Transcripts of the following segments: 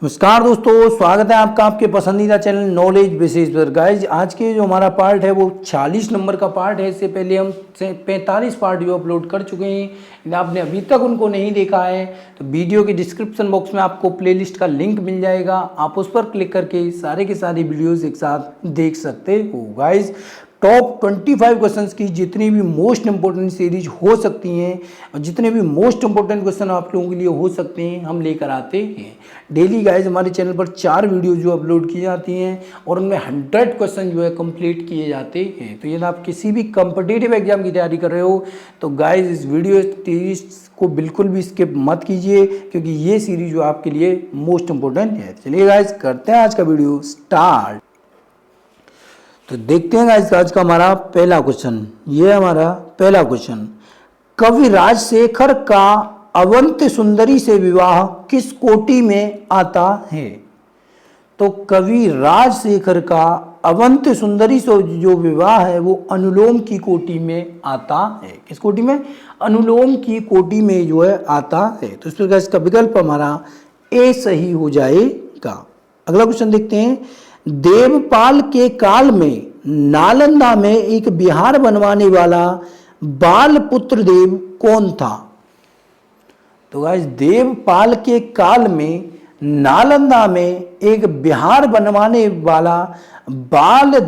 नमस्कार दोस्तों, स्वागत है आपका आपके पसंदीदा चैनल नॉलेज बेसिस पर। गाइज आज के जो हमारा पार्ट है वो 40 नंबर का पार्ट है। इससे पहले हम 45 पार्ट जो अपलोड कर चुके हैं। यदि आपने अभी तक उनको नहीं देखा है तो वीडियो के डिस्क्रिप्शन बॉक्स में आपको प्लेलिस्ट का लिंक मिल जाएगा। आप उस पर क्लिक करके सारे के सारे वीडियोज़ एक साथ देख सकते हो। गाइज टॉप 25 क्वेश्चंस की जितनी भी मोस्ट इंपॉर्टेंट सीरीज हो सकती हैं और जितने भी मोस्ट इंपॉर्टेंट क्वेश्चन आप लोगों के लिए हो सकते हैं हम लेकर आते हैं डेली। गाइज हमारे चैनल पर 4 वीडियो जो अपलोड की जाती हैं और उनमें 100 क्वेश्चन जो है कंप्लीट किए जाते हैं। तो यदि आप किसी भी कॉम्पिटिटिव एग्जाम की तैयारी कर रहे हो तो गाइज इस वीडियो सीरीज को बिल्कुल भी स्किप मत कीजिए, क्योंकि ये सीरीज जो आपके लिए मोस्ट इंपॉर्टेंट है। चलिए गाइज करते हैं आज का वीडियो स्टार्ट। तो देखते हैं आज का हमारा पहला क्वेश्चन। ये हमारा पहला क्वेश्चन, कवि राजशेखर का अवंति सुंदरी से विवाह किस कोटि में आता है? तो कवि राजशेखर का अवंति सुंदरी से जो विवाह है वो अनुलोम की कोटि में आता है। किस कोटि में? अनुलोम की कोटि में जो है आता है। तो इस प्रकार इसका विकल्प हमारा ए सही हो जाएगा। अगला क्वेश्चन देखते हैं, देवपाल के काल में नालंदा में एक विहार बनवाने वाला बाल पुत्र देव कौन था? तो गाइस देवपाल के काल में नालंदा में एक विहार बनवाने वाला बाल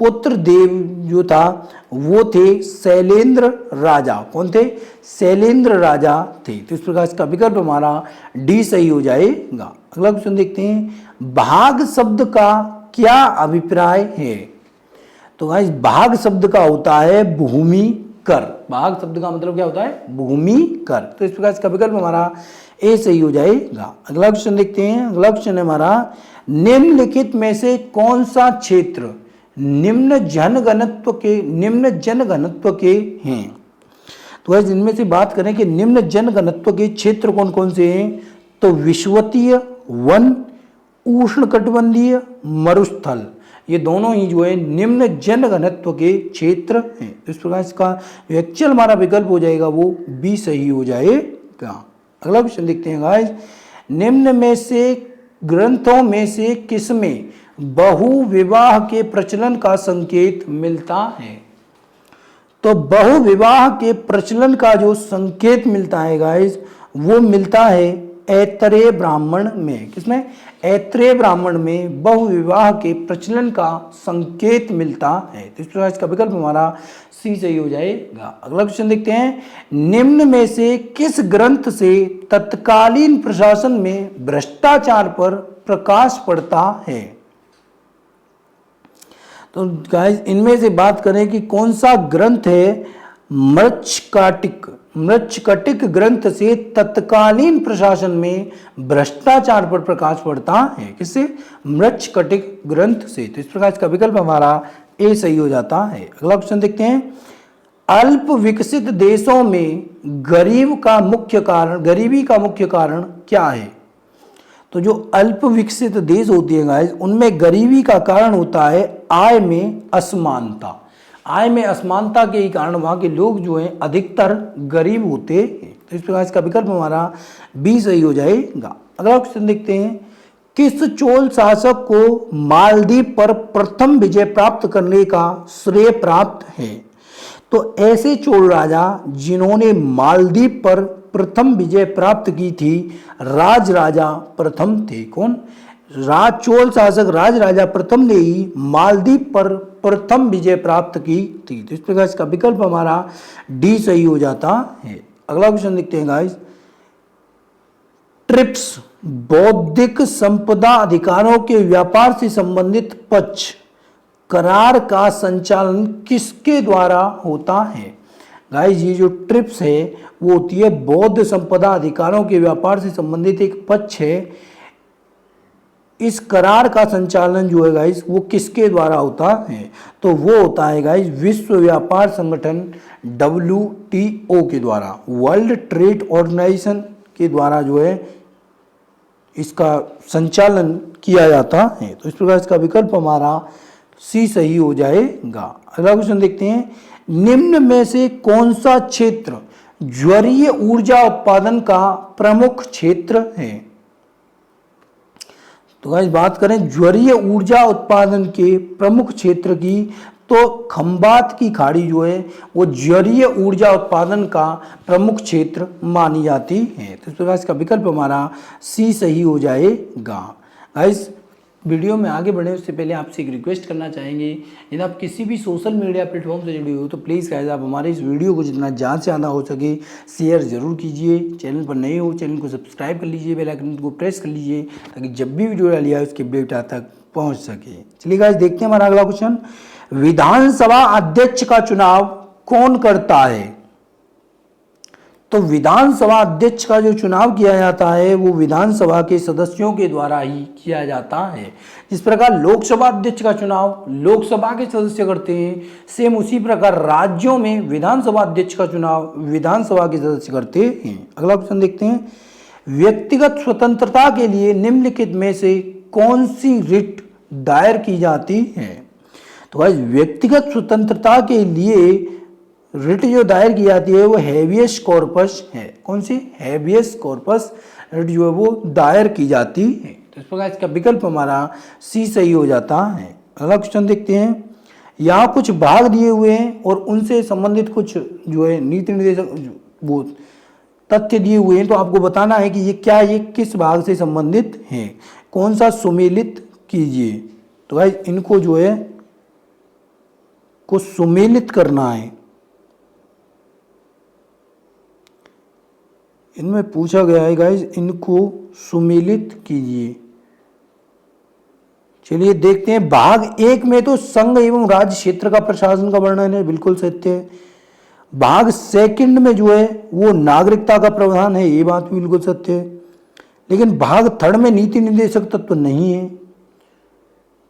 पुत्र देव जो था वो थे शैलेंद्र राजा। कौन थे? शैलेंद्र राजा थे। तो इस प्रकार इसका विकल्प हमारा डी सही हो जाएगा। अगला क्वेश्चन देखते हैं, भाग शब्द का क्या अभिप्राय है? तो गाइस भाग शब्द का होता है भूमि कर। भाग शब्द का मतलब क्या होता है? भूमि कर। तो इस प्रकार इसका विकल्प हमारा ए सही हो जाएगा। अगला क्वेश्चन देखते हैं। अगला क्वेश्चन है हमारा, निम्नलिखित में से कौन सा क्षेत्र निम्न जनघनत्व के हैं? तो गाइस इनमें से बात करें कि निम्न जनघनत्व के क्षेत्र कौन कौन से हैं, तो विषुवतीय, वन, उष्णकटिबंधीय, मरुस्थल, ये दोनों ही जो है निम्न जनघनत्व के क्षेत्र हैं। तो इस प्रकार इसका जो एक्चुअल हमारा विकल्प हो जाएगा वो बी सही हो जाएगा। अगला क्वेश्चन देखते हैं गाइस, निम्न में से ग्रंथों में से किसमें बहु विवाह के प्रचलन का संकेत मिलता है? तो बहु विवाह के प्रचलन का जो संकेत मिलता है गाइस वो मिलता है ऐतरेय ब्राह्मण में। किसमें? ऐतरेय ब्राह्मण में बहु विवाह के प्रचलन का संकेत मिलता है। तो इस प्रकार इसका विकल्प हमारा सी सही हो जाएगा। अगला क्वेश्चन देखते हैं, निम्न में से किस ग्रंथ से तत्कालीन प्रशासन में भ्रष्टाचार पर प्रकाश पड़ता है? तो गाइस इनमें से बात करें कि कौन सा ग्रंथ है, मृच्छकटिक ग्रंथ से तत्कालीन प्रशासन में भ्रष्टाचार पर प्रकाश पड़ता है। किससे? मृच्छकटिक ग्रंथ से। तो इस प्रकार इसका विकल्प हमारा ए सही हो जाता है। अगला क्वेश्चन देखते हैं, अल्प विकसित देशों में गरीबी का मुख्य कारण क्या है? तो जो अल्प विकसित देश होती है गाइस उनमें गरीबी का कारण होता है आय में असमानता। आय में असमानता के ही कारण वहाँ के लोग जो हैं अधिकतर गरीब होते हैं। तो इस प्रकार इसका विकल्प हमारा बी सही हो जाएगा। अगला क्वेश्चन देखते हैं, किस चोल शासक को मालदीव पर प्रथम विजय प्राप्त करने का श्रेय प्राप्त है? तो ऐसे चोल राजा जिन्होंने मालदीव पर प्रथम विजय प्राप्त की थी राज राजा प्रथम थे। कौन? चोल शासक राज राजा प्रथम ने ही मालदीव पर प्रथम विजय प्राप्त की थी। तो इस प्रकार इसका विकल्प हमारा डी सही हो जाता है। अगला क्वेश्चन देखते हैं गाइस, ट्रिप्स बौद्धिक संपदा अधिकारों के व्यापार से संबंधित पक्ष करार का संचालन किसके द्वारा होता है? गाइस ये जो ट्रिप्स है वो होती है बौद्ध संपदा अधिकारों के व्यापार से संबंधित एक पक्ष है। इस करार का संचालन जो है गाइस वो किसके द्वारा होता है? तो वो होता है गाइस विश्व व्यापार संगठन WTO के द्वारा, वर्ल्ड ट्रेड ऑर्गेनाइजेशन के द्वारा जो है इसका संचालन किया जाता है। तो इस प्रकार इसका विकल्प हमारा सी सही हो जाएगा। अगला क्वेश्चन देखते हैं, निम्न में से कौन सा क्षेत्र ज्वरीय ऊर्जा उत्पादन का प्रमुख क्षेत्र है? तो गाइस बात करें ज्वरीय ऊर्जा उत्पादन के प्रमुख क्षेत्र की, तो खंबात की खाड़ी जो है वो ज्वरीय ऊर्जा उत्पादन का प्रमुख क्षेत्र मानी जाती है। तो इस प्रकार इसका विकल्प हमारा सी सही हो जाएगा। गाइस वीडियो में आगे बढ़े उससे पहले आपसे एक रिक्वेस्ट करना चाहेंगे, यदि आप किसी भी सोशल मीडिया प्लेटफॉर्म से जुड़े हो तो प्लीज़ गाइस आप हमारे इस वीडियो को जितना ज़्यादा से ज़्यादा हो सके शेयर ज़रूर कीजिए। चैनल पर नए हो चैनल को सब्सक्राइब कर लीजिए, बेल आइकन को प्रेस कर लीजिए ताकि जब भी वीडियो डाली जाए उसकी अपडेट आप तक पहुँच सके। चलिए गाइस देखते हैं हमारा अगला क्वेश्चन, विधानसभा अध्यक्ष का चुनाव कौन करता है? तो विधानसभा अध्यक्ष का जो चुनाव किया जाता है वो विधानसभा के सदस्यों के द्वारा ही किया जाता है। जिस प्रकार लोकसभा अध्यक्ष का चुनाव लोकसभा के सदस्य करते हैं, सेम उसी प्रकार राज्यों में विधानसभा अध्यक्ष का चुनाव विधानसभा के सदस्य करते हैं। अगला क्वेश्चन देखते हैं, व्यक्तिगत स्वतंत्रता के लिए निम्नलिखित में से कौन सी रिट दायर की जाती है? तो भाई व्यक्तिगत स्वतंत्रता के लिए रिट जो दायर की जाती है वो हैबियस कॉर्पस है। कौन सी? हैबियस कॉर्पस रिट जो है वो दायर की जाती है। तो इस प्रकार इसका विकल्प हमारा सी सही हो जाता है। अगला क्वेश्चन देखते हैं, यहाँ कुछ भाग दिए हुए हैं और उनसे संबंधित कुछ जो है नीति निर्देशक वो तथ्य दिए हुए हैं, तो आपको बताना है कि ये क्या, ये किस भाग से संबंधित है, कौन सा सुमेलित कीजिए। तो भाई इनको जो है को सुमेलित करना है। इनमें पूछा गया है गाइस, इनको सुमेलित कीजिए। चलिए देखते हैं, भाग एक में तो संघ एवं राज्य क्षेत्र का प्रशासन का वर्णन है, बिल्कुल सत्य है। भाग सेकंड में जो है वो नागरिकता का प्रावधान है, ये बात भी बिल्कुल सत्य है। लेकिन भाग थर्ड में नीति निर्देशक तत्व नहीं है।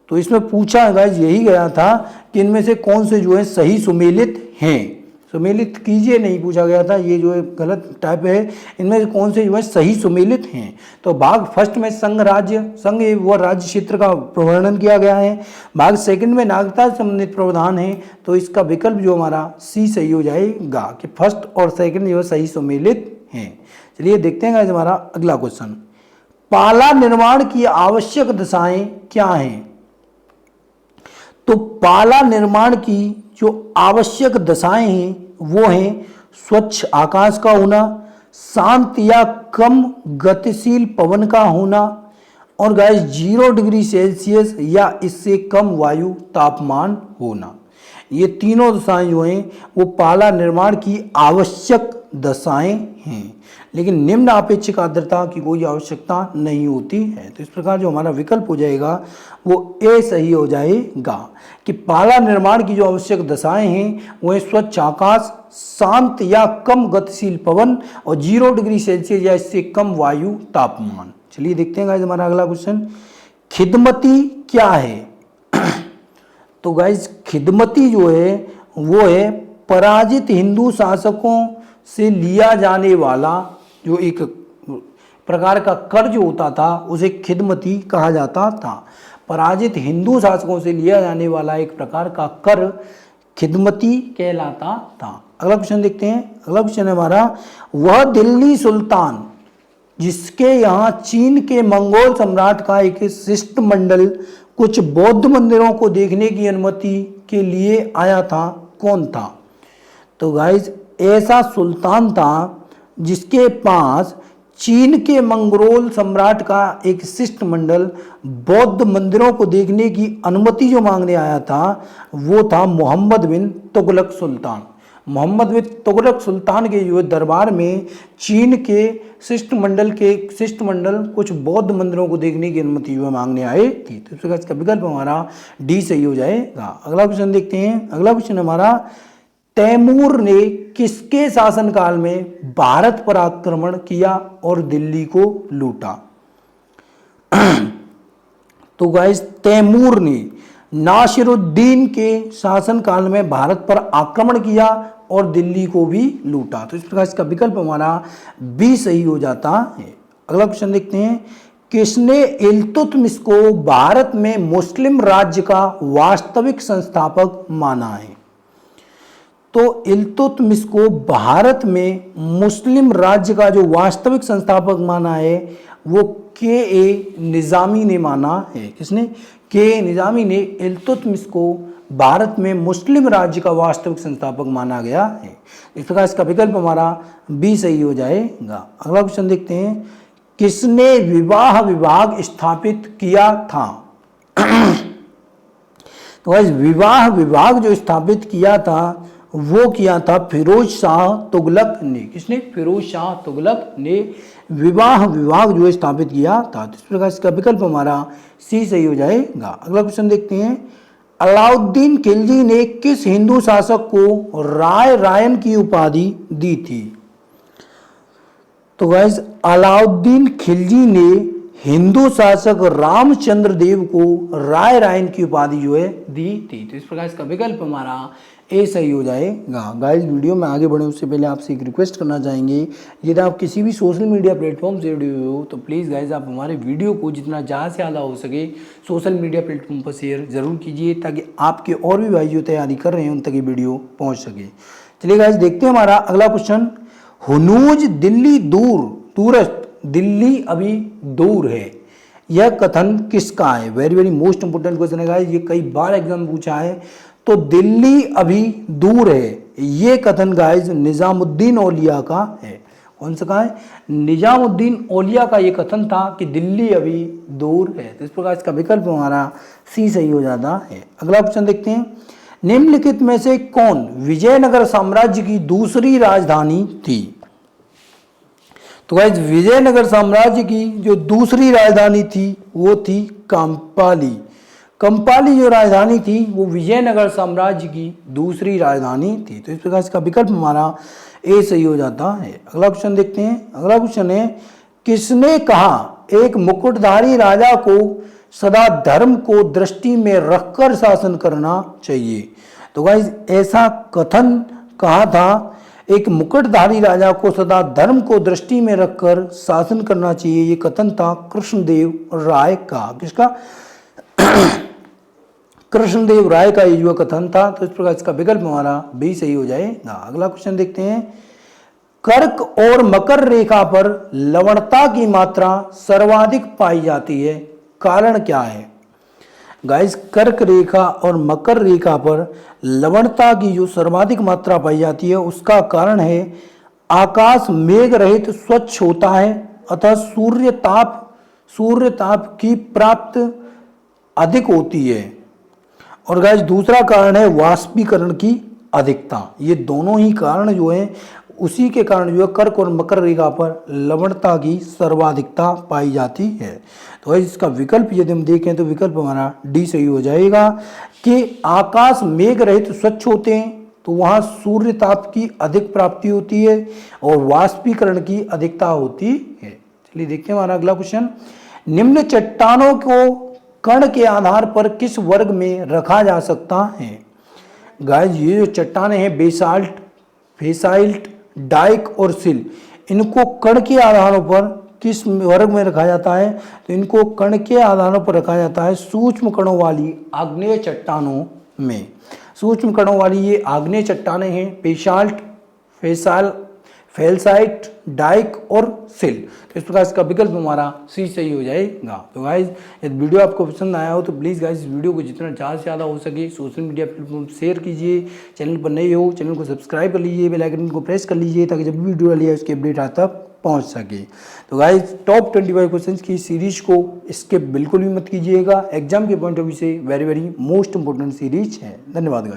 तो इसमें पूछा है गाइस, यही गया था कि इनमें से कौन से जो है सही सुमेलित हैं। सुमेलित कीजिए नहीं पूछा गया था, ये जो है गलत टाइप है। इनमें से कौन से जो है सही सुमेलित हैं? तो भाग फर्स्ट में संघ व राज्य क्षेत्र का वर्णन किया गया है। भाग सेकंड में नागरिकता से संबंधित प्रावधान है। तो इसका विकल्प जो हमारा सी सही हो जाएगा कि फर्स्ट और सेकंड जो है सही सुमेलित हैं। चलिए देखते हैं गाइस हमारा अगला क्वेश्चन, पाला निर्माण की आवश्यक दशाएं क्या हैं? तो पाला निर्माण की जो आवश्यक दशाएं हैं वो हैं स्वच्छ आकाश का होना, शांत या कम गतिशील पवन का होना, और गाइस 0 डिग्री सेल्सियस या इससे कम वायु तापमान होना। ये तीनों दशाएं जो हैं वो पाला निर्माण की आवश्यक दशाएं हैं, लेकिन निम्न अपेक्षित आर्द्रता की कोई आवश्यकता नहीं होती है। तो इस प्रकार जो हमारा विकल्प हो जाएगा वो ए सही हो जाएगा कि पाला निर्माण की जो आवश्यक दशाएं हैं वो है स्वच्छ आकाश, शांत या कम गतिशील पवन और 0 डिग्री सेल्सियस या इससे कम वायु तापमान। चलिए देखते हैं गाइस हमारा अगला क्वेश्चन, खिदमती क्या है? तो गाइस खिदमती जो है वो है पराजित हिंदू शासकों से लिया जाने वाला जो एक प्रकार का कर्ज होता था उसे खिदमती कहा जाता था। पराजित हिंदू शासकों से लिया जाने वाला एक प्रकार का कर खिदमती कहलाता था। अगला क्वेश्चन देखते हैं। अगला क्वेश्चन है हमारा, वह दिल्ली सुल्तान जिसके यहाँ चीन के मंगोल सम्राट का एक शिष्टमंडल कुछ बौद्ध मंदिरों को देखने की अनुमति के लिए आया था, कौन था? तो गाइज ऐसा सुल्तान था जिसके पास चीन के मंगोल सम्राट का एक शिष्टमंडल बौद्ध मंदिरों को देखने की अनुमति जो मांगने आया था वो था मोहम्मद बिन तुगलक सुल्तान। मोहम्मद बिन तुगलक सुल्तान के जो दरबार में चीन के शिष्टमंडल कुछ बौद्ध मंदिरों को देखने की अनुमति जो मांगने आए थी। तो इसका विकल्प हमारा डी सही हो जाएगा। अगला क्वेश्चन देखते हैं। अगला क्वेश्चन हमारा, तैमूर ने किसके शासनकाल में भारत पर आक्रमण किया और दिल्ली को लूटा? तो गाइस तैमूर ने नासिरुद्दीन के शासनकाल में भारत पर आक्रमण किया और दिल्ली को भी लूटा। तो इस प्रकार इसका विकल्प हमारा बी सही हो जाता है। अगला क्वेश्चन देखते हैं, किसने इल्तुतमिश को भारत में मुस्लिम राज्य का वास्तविक संस्थापक माना है? तो इल्तुतमिश को भारत में मुस्लिम राज्य का जो वास्तविक संस्थापक माना है वो के ए निज़ामी ने माना है। किसने? के ए निज़ामी ने इल्तुतमिश को भारत में मुस्लिम राज्य का वास्तविक संस्थापक माना गया है। इस प्रकार इसका विकल्प हमारा बी सही हो जाएगा। अगला क्वेश्चन देखते हैं, किसने विवाह विभाग स्थापित किया था? तो गाइस विवाह विभाग जो स्थापित किया था वो किया था फिरोज शाह तुगलक ने। किसने? फिरोज शाह तुगलक ने विवाह विभाग जो स्थापित किया था। तो इस प्रकार इसका विकल्प हमारा सी सही हो जाएगा। अगला क्वेश्चन देखते हैं, अलाउद्दीन खिलजी ने किस हिंदू शासक को राय रायन की उपाधि दी थी? तो गाइस अलाउद्दीन खिलजी ने हिंदू शासक रामचंद्र देव को राय रायन की उपाधि जो है दी थी। तो इस प्रकार इसका विकल्प हमारा ए सही हो जाएगा। गाइस वीडियो में आगे बढ़े उससे पहले आपसे एक रिक्वेस्ट करना चाहेंगे, यदि आप किसी भी सोशल मीडिया प्लेटफॉर्म से जुड़े हुए हो तो प्लीज़ गाइस आप हमारे वीडियो को जितना ज़्यादा से ज़्यादा हो सके सोशल मीडिया प्लेटफॉर्म पर शेयर ज़रूर कीजिए, ताकि आपके और भी भाई जो तैयारी कर रहे हैं उन तक ये वीडियो पहुँच सके। चलिए गाइस देखते हैं हमारा अगला क्वेश्चन, हुनूज दिल्ली दूरस्थ, दिल्ली अभी दूर है, यह कथन किसका है? Very very most important question है गाइस, ये कई बार एग्जाम में पूछा है। तो दिल्ली अभी दूर है, ये कथन गाइस निजामुद्दीन औलिया का है। कौन सा का है? निजामुद्दीन औलिया का ये कथन था कि दिल्ली अभी दूर है। तो इस प्रकार इसका विकल्प हमारा सी सही हो जाता है। अगला क्वेश्चन देखते हैं, निम्नलिखित में से कौन विजयनगर साम्राज्य की दूसरी राजधानी थी? तो गाइस विजयनगर साम्राज्य की जो दूसरी राजधानी थी वो थी कंपाली। कंपाली जो राजधानी थी वो विजयनगर साम्राज्य की दूसरी राजधानी थी। तो इस प्रकार इसका विकल्प हमारा ए सही हो जाता है। अगला क्वेश्चन देखते हैं। अगला क्वेश्चन है, किसने कहा एक मुकुटधारी राजा को सदा धर्म को दृष्टि में रखकर शासन करना चाहिए? तो गाइस ऐसा कथन कहा था, एक मुकुटधारी राजा को सदा धर्म को दृष्टि में रखकर शासन करना चाहिए, ये कथन था कृष्णदेव राय का। किसका? कृष्णदेव राय का ये जो कथन था। तो इस प्रकार इसका विकल्प हमारा बी सही हो जाएगा। अगला क्वेश्चन देखते हैं, कर्क और मकर रेखा पर लवणता की मात्रा सर्वाधिक पाई जाती है, कारण क्या है? गाइस कर्क रेखा और मकर रेखा पर लवणता की जो सर्वाधिक मात्रा पाई जाती है उसका कारण है आकाश मेघ रहित स्वच्छ होता है, अतः सूर्य ताप की प्राप्त अधिक होती है। और गाइस दूसरा कारण है वाष्पीकरण की अधिकता। ये दोनों ही कारण जो है उसी के कारण जो है कर्क और मकर रेखा पर लवणता की सर्वाधिकता पाई जाती है। तो इसका विकल्प यदि हम देखें तो विकल्प हमारा डी सही हो जाएगा कि आकाश मेघ रहित स्वच्छ होते हैं तो वहाँ सूर्य ताप की अधिक प्राप्ति होती है और वाष्पीकरण की अधिकता होती है। चलिए देखते हैं हमारा अगला क्वेश्चन, निम्न चट्टानों को कण के आधार पर किस वर्ग में रखा जा सकता है? गाइस ये जो चट्टाने हैं बेसाल्ट, फेसाइल्ट, डाइक और सिल, इनको कण के आधारों पर किस वर्ग में रखा जाता है? तो इनको कण के आधारों पर रखा जाता है सूक्ष्म कणों वाली आग्नेय चट्टानों में। सूक्ष्म कणों वाली ये आग्नेय चट्टानें हैं बेसाल्ट, फेल्साइट, डाइक और सिल। तो इस प्रकार इसका विकल्प हमारा सी सही हो जाएगा। तो गाइज यदि वीडियो आपको पसंद आया हो तो प्लीज़ गाइज इस वीडियो को जितना ज़्यादा से ज़्यादा हो सके सोशल मीडिया प्लेटफॉर्म शेयर कीजिए। चैनल पर नए हो चैनल को सब्सक्राइब कर लीजिए, बेल आइकन को प्रेस कर लीजिए ताकि जब भी वीडियो डाली है उसकी अपडेट आप तक पहुँच सके। तो गाइज टॉप 25 क्वेश्चन की सीरीज को स्किप बिल्कुल भी मत कीजिएगा, एग्जाम के पॉइंट ऑफ व्यू से very very most important series है। धन्यवाद गाइज।